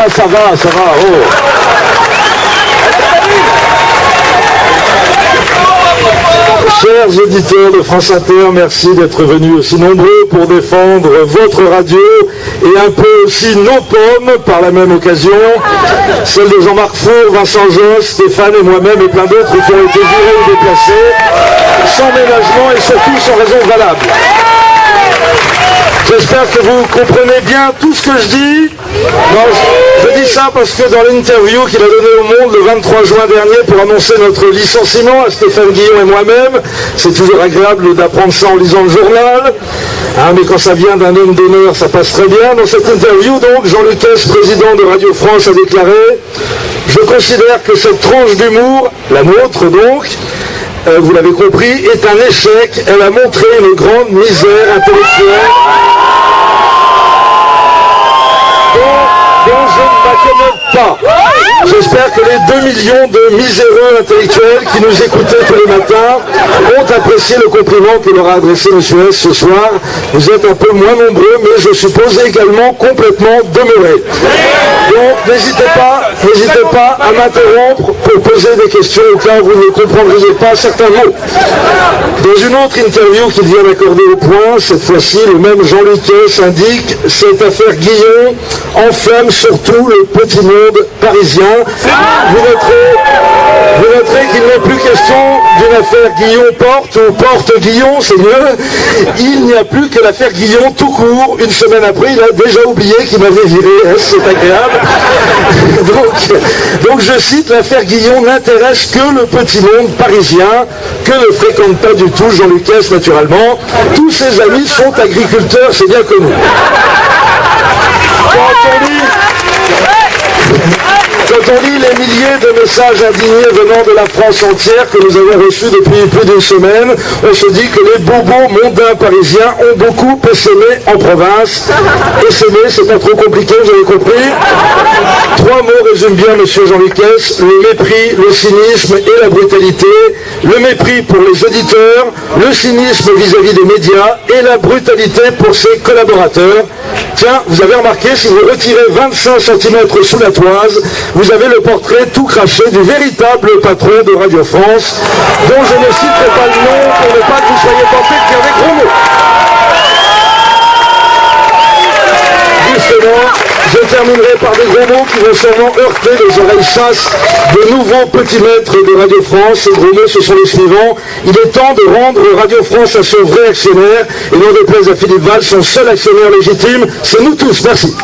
ça va, oh. Chers auditeurs de France Inter, merci d'être venus aussi nombreux pour défendre votre radio et un peu aussi nos pommes par la même occasion, celle de Jean-Marc Four, Vincent Josse, Stéphane et moi-même et plein d'autres qui ont été virés ou déplacés, sans ménagement et surtout sans raison valable. J'espère que vous comprenez bien tout ce que je dis. Non, je dis ça parce que dans l'interview qu'il a donnée au Monde le 23 juin dernier pour annoncer notre licenciement à Stéphane Guillon et moi-même, c'est toujours agréable d'apprendre ça en lisant le journal, hein, mais quand ça vient d'un homme d'honneur, ça passe très bien. Dans cette interview, donc, Jean-Luc Hess, président de Radio France, a déclaré « Je considère que cette tranche d'humour, la nôtre donc, vous l'avez compris, est un échec. Elle a montré une grande misère intellectuelle. dont je ne m'accommode pas. J'espère que les 2 millions de miséreux intellectuels qui nous écoutaient tous les matins ont apprécié le compliment que leur a adressé M. S ce soir. Vous êtes un peu moins nombreux, mais je suppose également complètement demeurés. Donc n'hésitez pas à m'interrompre pour poser des questions au cas où vous ne comprendriez pas certains mots. Dans une autre interview qu'il vient d'accorder au Point, cette fois-ci, le même Jean-Luc Hess indique « Cette affaire Guillon enflamme surtout le petit monde parisien ». Vous noterez qu'il n'est plus question d'une affaire Guillon-Porte ou Porte-Guillon, c'est mieux. Il n'y a plus que l'affaire Guillon tout court. Une semaine après, il a déjà oublié qu'il m'avait viré. C'est agréable. Donc je cite, l'affaire Guillon n'intéresse que le petit monde parisien, que ne fréquente pas du tout Jean-Luc Hess naturellement. Tous ses amis sont agriculteurs, c'est bien connu. Quand on lit les milliers de messages indignés venant de la France entière que nous avons reçus depuis plus d'une semaine, on se dit que les bobos mondains parisiens ont beaucoup essaimé en province. Essaimer, c'est pas trop compliqué, vous avez compris. 3 mots résument bien, monsieur Jean-Luc Hess, le mépris, le cynisme et la brutalité. Le mépris pour les auditeurs, le cynisme vis-à-vis des médias et la brutalité pour ses collaborateurs. Tiens, vous avez remarqué, si vous retirez 25 cm sous la toise, vous avez le portrait tout craché du véritable patron de Radio France, dont je ne citerai pas le nom pour ne pas que vous soyez tentés de dire des gros mots. Justement, je terminerai par des gros mots qui vont sûrement heurter les oreilles sasses de nouveaux petits maîtres de Radio France. Ces gros mots, ce sont les suivants. Il est temps de rendre Radio France à son vrai actionnaire, et non déplaise à Philippe Val, son seul actionnaire légitime, c'est nous tous. Merci.